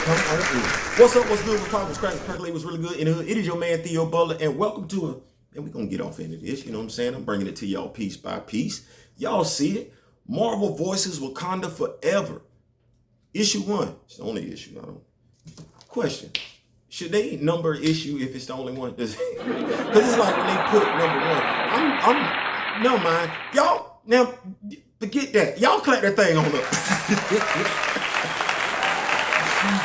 come on through. What's up? What's good? What's poppin'? What's crackin'? Percolate was really good in the hood. It is your man Theo Butler, and welcome to and we're gonna get off into this. You know what I'm saying? I'm bringing it to y'all piece by piece. Y'all see it. Marvel Voices Wakanda Forever. Issue 1. It's the only issue. I don't. Question: should they number issue if it's the only one? Because it's like when they put number 1. No mind. Y'all now forget that. Y'all clap that thing on up.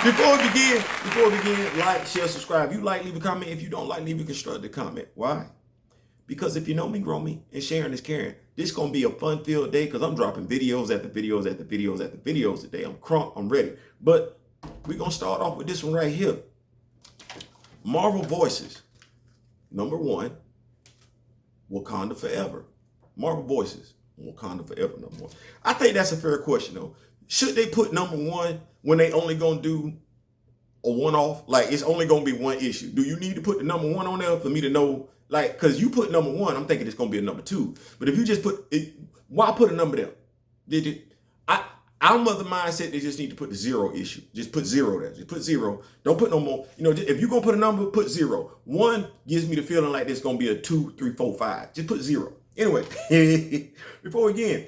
Before we begin, like, share, subscribe. If you like, leave a comment. If you don't like, leave a constructive comment. Why? Because if you know me, grow me, and sharing is caring. This is going to be a fun-filled day because I'm dropping videos after videos after videos after videos today. I'm crunk, I'm ready. But we're going to start off with this one right here. Marvel Voices. Number 1, Wakanda Forever. Marvel Voices, Wakanda Forever, number 1. I think that's a fair question, though. Should they put number 1 when they only gonna do a one-off? Like, it's only gonna be one issue. Do you need to put the number 1 on there for me to know? Like, because you put number 1, I'm thinking it's gonna be a number 2. But if you just put it, why put a number there? Did you? I'm of the mindset they just need to put the 0 issue. Just put 0 there. Just put 0. Don't put no more. You know, if you're gonna put a number, put 0. 1 gives me the feeling like there's gonna be a 2, 3, 4, 5. Just put 0. Anyway, before we begin,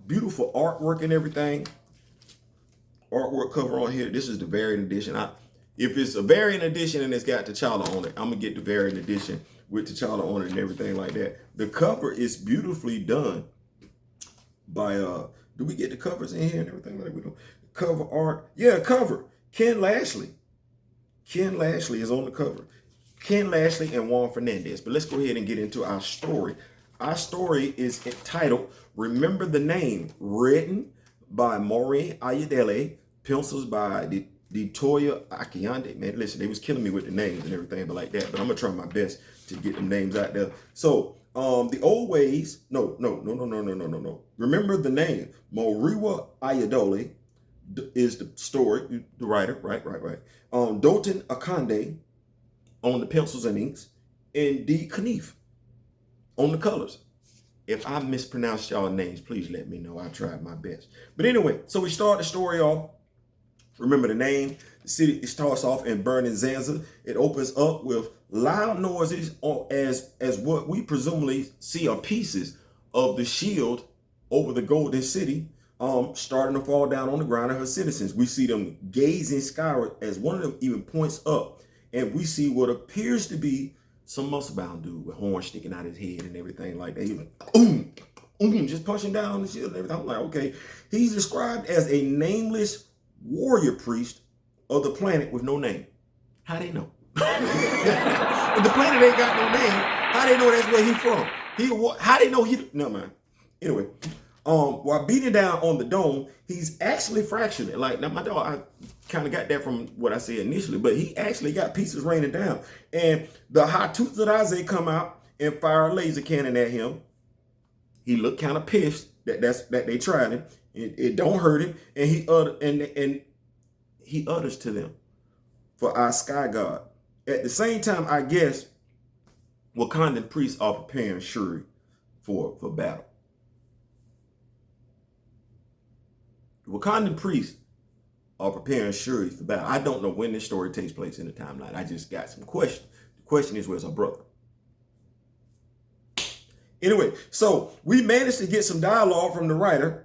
beautiful artwork and everything. Artwork cover on here. This is the variant edition. If it's a variant edition and it's got T'Challa on it, I'm gonna get the variant edition with T'Challa on it and everything like that. The cover is beautifully done by do we get the covers in here and everything like we do? Cover art. Yeah, cover. Ken Lashley. Ken Lashley is on the cover. Ken Lashley and Juan Fernandez. But let's go ahead and get into our story. Our story is entitled Remember the Name, written by Maureen Ayodele, pencils by DeToya Akiyande. Man, listen, they was killing me with the names and everything, but like that. But I'm gonna try my best to get them names out there. So, the old ways. No. Remember the Name. Moriwa Ayodele is the story, the writer. Right. Dalton Akande on the pencils and inks, and D. Knief on the colors. If I mispronounced y'all names, please let me know. I tried my best. But anyway, so we start the story off. Remember the name. The city starts off in burning Zanzibar. It opens up with loud noises as what we presumably see are pieces of the shield over the golden city starting to fall down on the ground of her citizens. We see them gazing skyward as one of them even points up, and we see what appears to be some muscle-bound dude with horns sticking out his head and everything like that. He was just punching down on the shield and everything. I'm like, okay. He's described as a nameless warrior priest of the planet with no name. How they know? If the planet ain't got no name, how they know that's where he from? How they know he? No man. Anyway, while beating down on the dome, he's actually fracturing it. Like, now my dog, I kind of got that from what I said initially, but he actually got pieces raining down. And the Hatutsudaze come out and fire a laser cannon at him. He looked kind of pissed that they tried him. It don't hurt him, and he utters to them, "For our sky god." At the same time, I guess Wakandan priests are preparing Shuri for battle. Wakandan priests are preparing Shuri for battle. I don't know when this story takes place in the timeline. I just got some questions. The question is, where's her brother? Anyway, so we managed to get some dialogue from the writer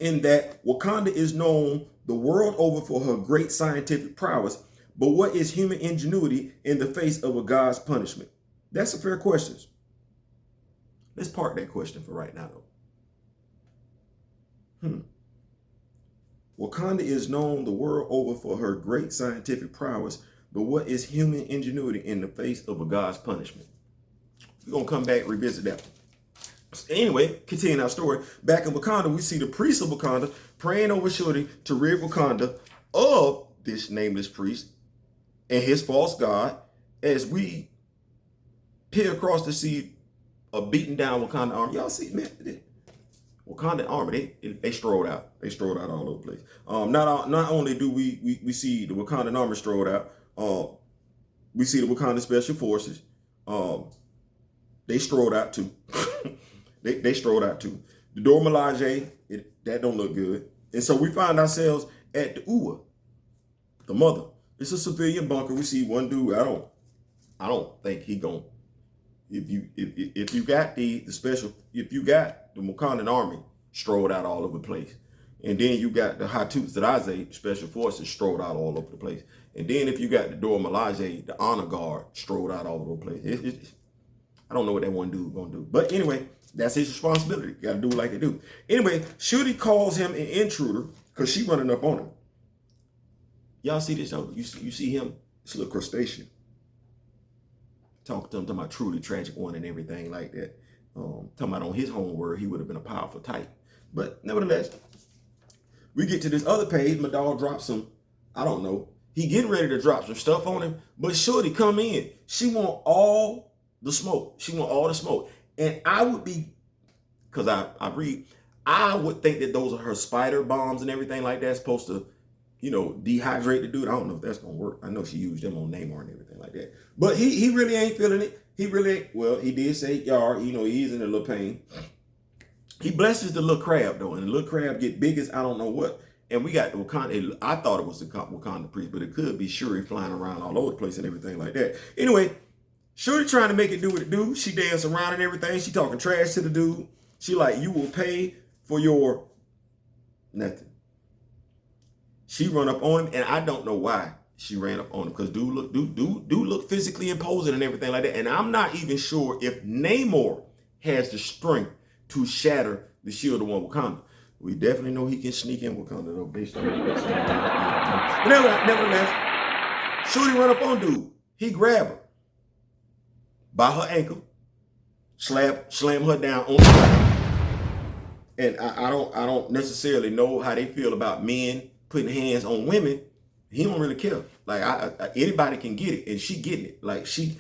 in that Wakanda is known the world over for her great scientific prowess, but what is human ingenuity in the face of a god's punishment? That's a fair question. Let's park that question for right now, though. Wakanda is known the world over for her great scientific prowess, but what is human ingenuity in the face of a god's punishment? We're going to come back and revisit that. Anyway, continuing our story, back in Wakanda, we see the priest of Wakanda praying over Shuri to rid Wakanda of this nameless priest and his false god, as we peer across to see a beaten down Wakanda army. Y'all see, man, Wakanda army, they strolled out. They strolled out all over the place. Not only do we see the Wakandan army strolled out, we see the Wakanda Special Forces. They strolled out too. they strolled out too. The Dora Milaje, that don't look good. And so we find ourselves at the Uwa. The mother, it's a civilian bunker. We see one dude. I don't think he gonna. If you got the special, if you got the Wakandan army strolled out all over the place, and then you got the Hatuts that Isaiah special forces strolled out all over the place, and then if you got the Dora Milaje, the honor guard strolled out all over the place, I don't know what that one dude gonna do. But anyway, that's his responsibility. You gotta do like they do. Anyway, Shooty calls him an intruder because she running up on him. Y'all see this? You see him? This little crustacean. Talking to him, talking about truly tragic one and everything like that. Talking about on his home word, he would have been a powerful type. But nevertheless, we get to this other page. My dog drops some, I don't know. He getting ready to drop some stuff on him. But Shorty come in. She want all the smoke. She want all the smoke. And I would be, because I would think that those are her spider bombs and everything like that, supposed to, you know, dehydrate the dude. I don't know if that's gonna work. I know she used them on Namor and everything like that. But he really ain't feeling it. He really, well, he did say yard, you know, he's in a little pain. He blesses the little crab though, and the little crab get big as I don't know what. And we got the Wakanda, I thought it was the Wakanda priest, but it could be Shuri flying around all over the place and everything like that. Anyway, Shuri trying to make it do what it do. She dance around and everything. She talking trash to the dude. She like, you will pay for your nothing. She run up on him, and I don't know why she ran up on him, because dude look physically imposing and everything like that. And I'm not even sure if Namor has the strength to shatter the shield of one Wakanda. We definitely know he can sneak in Wakanda though, based on his But nevertheless, Shooty run up on dude. He grab her by her ankle, slam her down on the ground. And I don't necessarily know how they feel about men putting hands on women. He don't really care. Like anybody can get it, and she getting it. Like she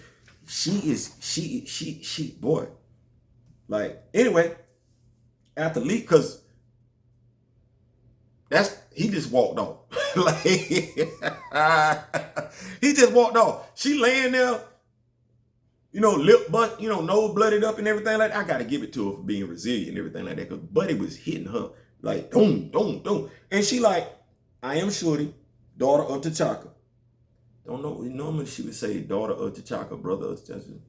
boy. Like anyway, after leak, because he just walked off. Like he just walked off. She laying there, you know, lip butt, you know, nose blooded up and everything like that. I gotta give it to her for being resilient and everything like that, because Buddy was hitting her like boom, boom, boom. And she like, I am Shorty, daughter of T'Chaka. Don't know, normally she would say daughter of T'Chaka, brother of T'Chaka.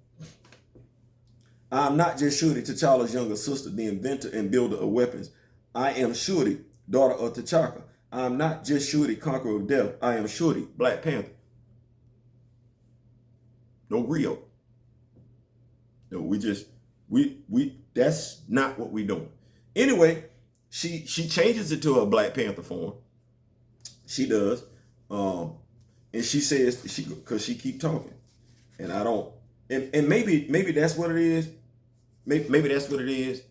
I'm not just Shuri, T'Challa's younger sister, the inventor and builder of weapons. I am Shuri, daughter of T'Chaka. I am not just Shuri, conqueror of death. I am Shuri, Black Panther. No Rio. No, that's not what we doing. Anyway, she changes it to her Black Panther form. She does. And she says, because she keep talking. And I don't, and maybe that's what it is. Maybe that's what it is,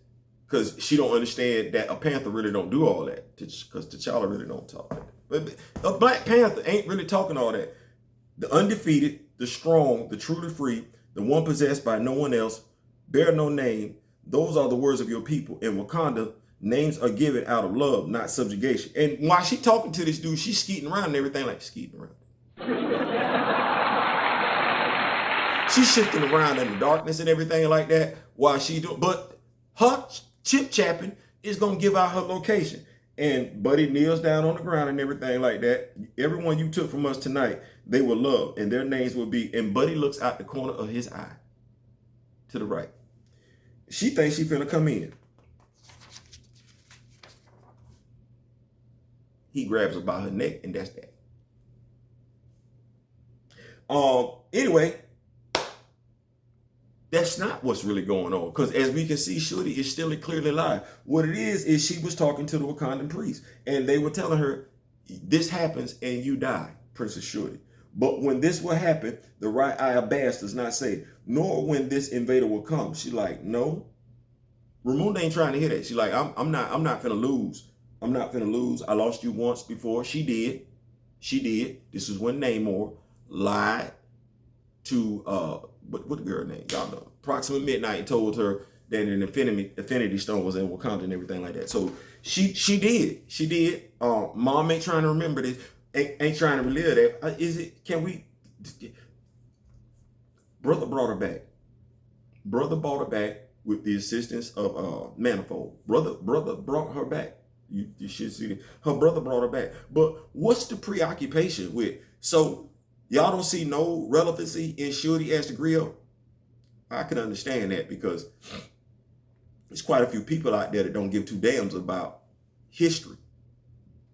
because she don't understand that a Panther really don't do all that, because T'Challa really don't talk that. But a Black Panther ain't really talking all that. The undefeated, the strong, the truly free, the one possessed by no one else, bear no name. Those are the words of your people. In Wakanda, names are given out of love, not subjugation. And while she talking to this dude, she's skeeting around and everything, like skeeting around. She's shifting around in the darkness and everything like that while she do. But her chip-chapping is going to give out her location. And Buddy kneels down on the ground and everything like that. Everyone you took from us tonight, they will love. And their names will be, and Buddy looks out the corner of his eye to the right. She thinks she finna come in. He grabs her by her neck, and that's that. Anyway, that's not what's really going on, because as we can see, Shuri is still clearly alive. What it is she was talking to the Wakandan priest, and they were telling her, this happens and you die, Princess Shuri. But when this will happen, the right eye of Bass does not say, nor when this invader will come. She like, no. Ramunda ain't trying to hear that. She like, I'm not finna lose. I'm not finna lose. I lost you once before. She did. This is when Namor lied to what the girl name? Y'all know. Proxima Midnight told her that an Infinity Stone was in Wakanda and everything like that. So she did. Mom ain't trying to remember this. Ain't trying to relive that. Brother brought her back. Brother brought her back with the assistance of Manifold. Brother brought her back. You should see it. Her brother brought her back. But what's the preoccupation with? So y'all don't see no relevancy in Shorty as the grill? I can understand that because there's quite a few people out there that don't give two damns about history.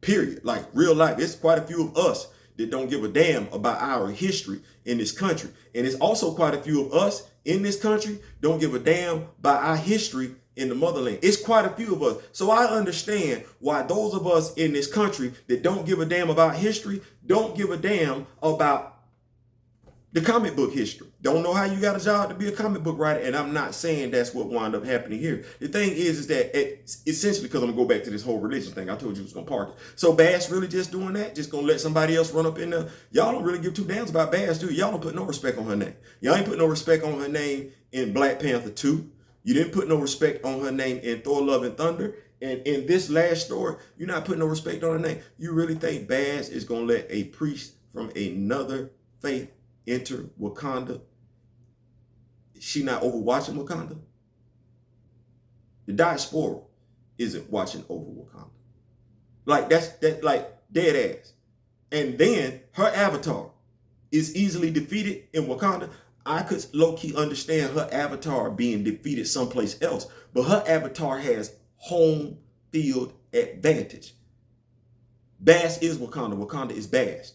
Period. Like real life. It's quite a few of us that don't give a damn about our history in this country. And it's also quite a few of us in this country don't give a damn about our history in the motherland. It's quite a few of us. So I understand why those of us in this country that don't give a damn about history don't give a damn about the comic book history. Don't know how you got a job to be a comic book writer, and I'm not saying that's what wound up happening here. The thing is that essentially, because I'm gonna go back to this whole religion thing, I told you I was gonna park it. So Bass really just doing that, just gonna let somebody else run up in there. Y'all don't really give two damns about Bass, do you? Y'all don't put no respect on her name. Y'all ain't put no respect on her name in Black Panther 2. You didn't put no respect on her name in Thor: Love and Thunder. And in this last story, you're not putting no respect on her name. You really think Bass is gonna let a priest from another faith enter Wakanda? She not overwatching Wakanda? The diaspora isn't watching over Wakanda. Like that's like dead ass. And then her avatar is easily defeated in Wakanda. I could low-key understand her avatar being defeated someplace else, but her avatar has home field advantage. Bass is Wakanda. Wakanda is Bass.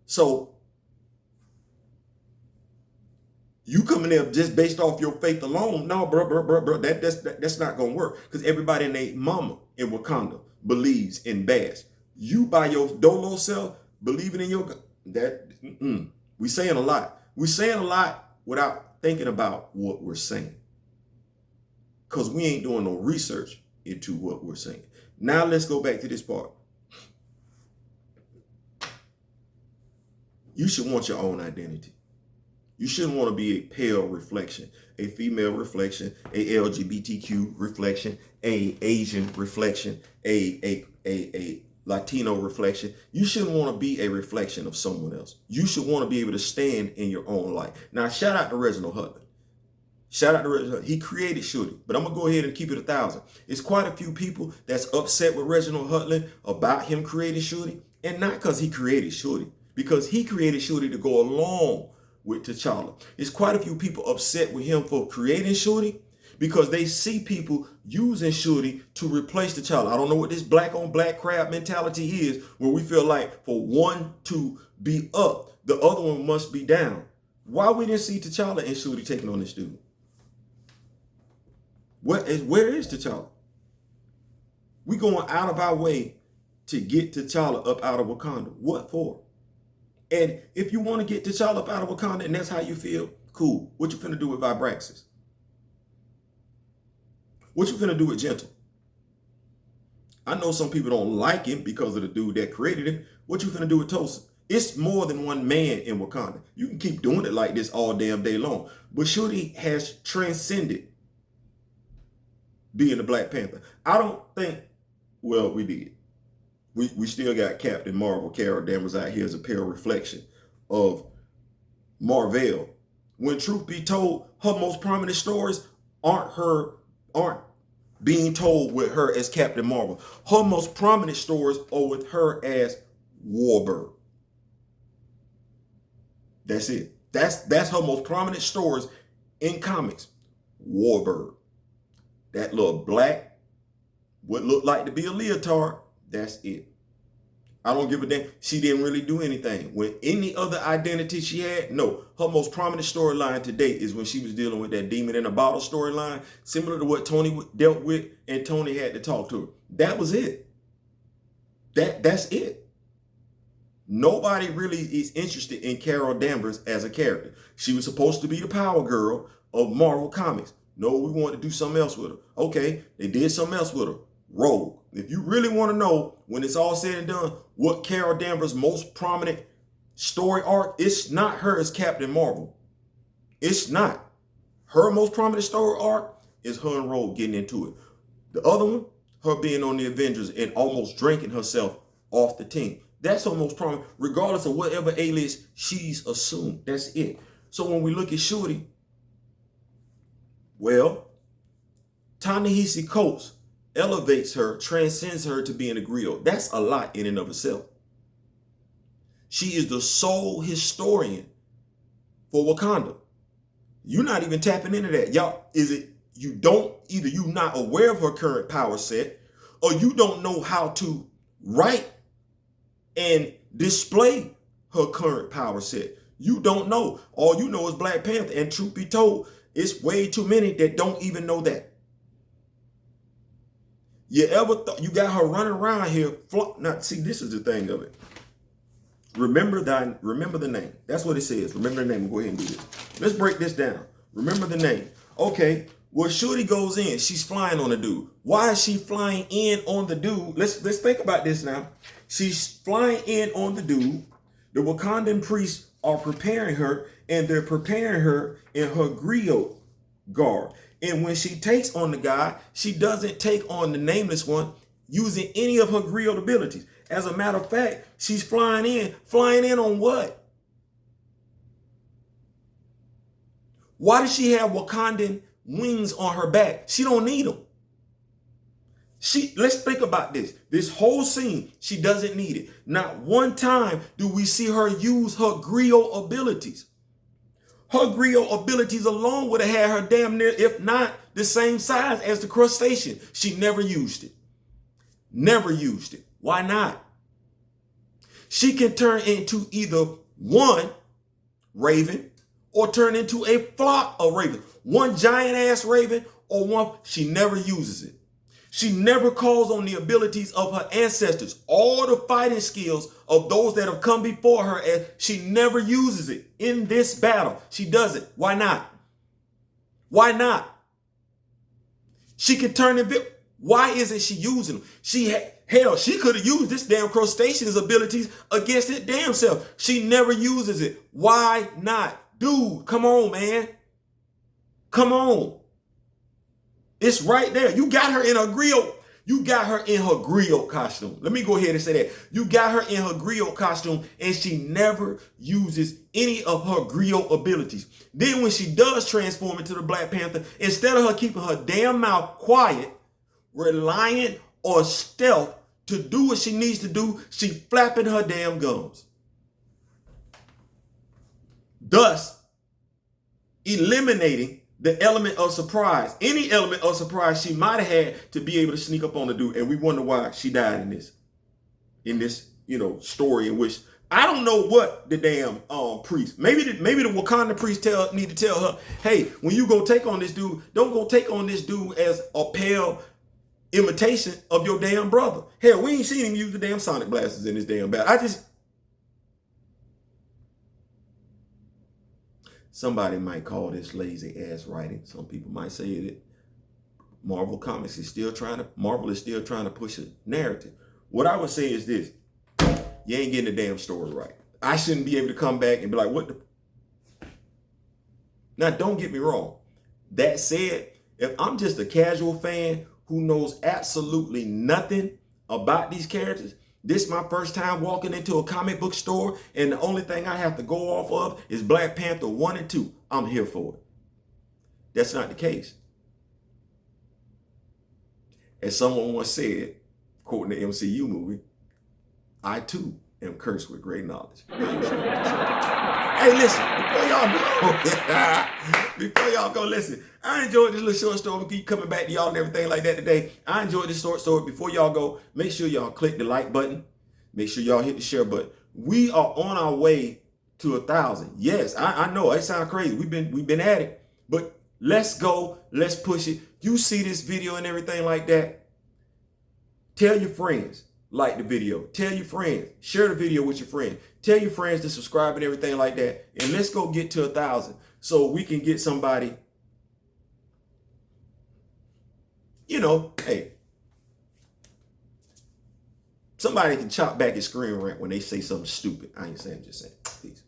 So you coming there just based off your faith alone? No, bro. That's not gonna work. Because everybody in their mama in Wakanda believes in Bass. You by your dolo self believing in your we saying a lot. We saying a lot without thinking about what we're saying. Because we ain't doing no research into what we're saying. Now let's go back to this part. You should want your own identity. You shouldn't want to be a pale reflection, a female reflection, a LGBTQ reflection, a Asian reflection, a Latino reflection. You shouldn't want to be a reflection of someone else. You should want to be able to stand in your own light. Now, shout out to Reginald Hudlin. Shout out to Reginald. He created Shorty, but I'm going to go ahead and keep it 1,000. It's quite a few people that's upset with Reginald Hudlin about him creating Shorty, and not because he created Shorty, because he created Shorty to go along with T'Challa. There's quite a few people upset with him for creating Shorty because they see people using Shorty to replace T'Challa. I don't know what this black on black crab mentality is, where we feel like for one to be up, the other one must be down. Why we didn't see T'Challa and Shorty taking on this dude? Where is T'Challa? We going out of our way to get T'Challa up out of Wakanda. What for? And if you want to get T'Challa up out of Wakanda and that's how you feel, cool. What you finna do with Vibraxis? What you finna do with Gentle? I know some people don't like him because of the dude that created him. What you finna do with Tosin? It's more than one man in Wakanda. You can keep doing it like this all damn day long. But Shorty has transcended being the Black Panther. I don't think, well, we did. We still got Captain Marvel, Carol Danvers out here as a pale reflection of Marvel. When truth be told, her most prominent stories aren't being told with her as Captain Marvel. Her most prominent stories are with her as Warbird. That's it. That's her most prominent stories in comics. Warbird. That little black, what looked like to be a leotard, that's it. I don't give a damn. She didn't really do anything. When any other identity she had, no. Her most prominent storyline to date is when she was dealing with that demon in a bottle storyline, similar to what Tony dealt with, and Tony had to talk to her. That was it. That's it. Nobody really is interested in Carol Danvers as a character. She was supposed to be the power girl of Marvel Comics. No, we wanted to do something else with her. Okay, they did something else with her. Rogue. If you really want to know, when it's all said and done, what Carol Danvers' most prominent story arc, it's not her as Captain Marvel. It's not. Her most prominent story arc is her and Rogue getting into it. The other one, her being on the Avengers and almost drinking herself off the team. That's her most prominent, regardless of whatever alias she's assumed. That's it. So when we look at Shorty, well, Ta-Nehisi Coates elevates her, transcends her to being a griot. That's a lot in and of itself. She is the sole historian for Wakanda. You're not even tapping into that. Y'all, is it you don't, either you not aware of her current power set, or you don't know how to write and display her current power set. You don't know. All you know is Black Panther. And truth be told, it's way too many that don't even know that. You ever thought you got her running around here? Now, see, this is the thing of it. Remember the name. That's what it says. Remember the name. Go ahead and do this. Let's break this down. Remember the name. Okay. Well, Shorty goes in. She's flying on the dude. Why is she flying in on the dude? Let's think about this now. She's flying in on the dude. The Wakandan priests are preparing her, and they're preparing her in her griot garb. And when she takes on the guy, she doesn't take on the nameless one using any of her griot abilities. As a matter of fact, she's flying in on what? Why does she have Wakandan wings on her back? She don't need them. Let's think about this. This whole scene, she doesn't need it. Not one time do we see her use her griot abilities. Her griot abilities alone would have had her damn near, if not the same size as the crustacean. She never used it. Never used it. Why not? She can turn into either one raven or turn into a flock of ravens. One giant ass raven or one, she never uses it. She never calls on the abilities of her ancestors, all the fighting skills of those that have come before her, and she never uses it in this battle. She doesn't. Why not? Why not? She can turn into, why isn't she using them? Hell, she could have used this damn crustacean's abilities against it damn self. She never uses it. Why not? Dude, come on, man. Come on. It's right there. You got her in her griot. You got her in her griot costume. Let me go ahead and say that. You got her in her griot costume, and she never uses any of her griot abilities. Then when she does transform into the Black Panther, instead of her keeping her damn mouth quiet, relying on stealth to do what she needs to do, she flapping her damn gums. Thus, eliminating the element of surprise, any element of surprise she might have had to be able to sneak up on the dude. And we wonder why she died in this, story in which I don't know what the damn priest, maybe the Wakanda priest need to tell her, hey, when you go take on this dude, don't go take on this dude as a pale imitation of your damn brother. Hell, we ain't seen him use the damn sonic blasters in this damn battle. Somebody might call this lazy ass writing. Some people might say that Marvel is still trying to push a narrative. What I would say is this: you ain't getting the damn story right. I shouldn't be able to come back and be like, what the? Now, don't get me wrong. That said, if I'm just a casual fan who knows absolutely nothing about these characters, this is my first time walking into a comic book store, and the only thing I have to go off of is Black Panther 1 and 2. I'm here for it. That's not the case. As someone once said, quoting the MCU movie, I too am cursed with great knowledge. Hey, listen, before y'all go, listen, I enjoyed this little short story. We keep coming back to y'all and everything like that today. I enjoyed this short story. Before y'all go, make sure y'all click the like button. Make sure y'all hit the share button. We are on our way to 1,000. Yes, I know it sounds crazy. We've been at it, but let's go. Let's push it. You see this video and everything like that. Tell your friends, like the video. Tell your friends, share the video with your friends. Tell your friends to subscribe and everything like that. And let's go get to 1,000 so we can get somebody, hey, somebody can chop back his screen rant when they say something stupid. I ain't saying, just saying. Peace.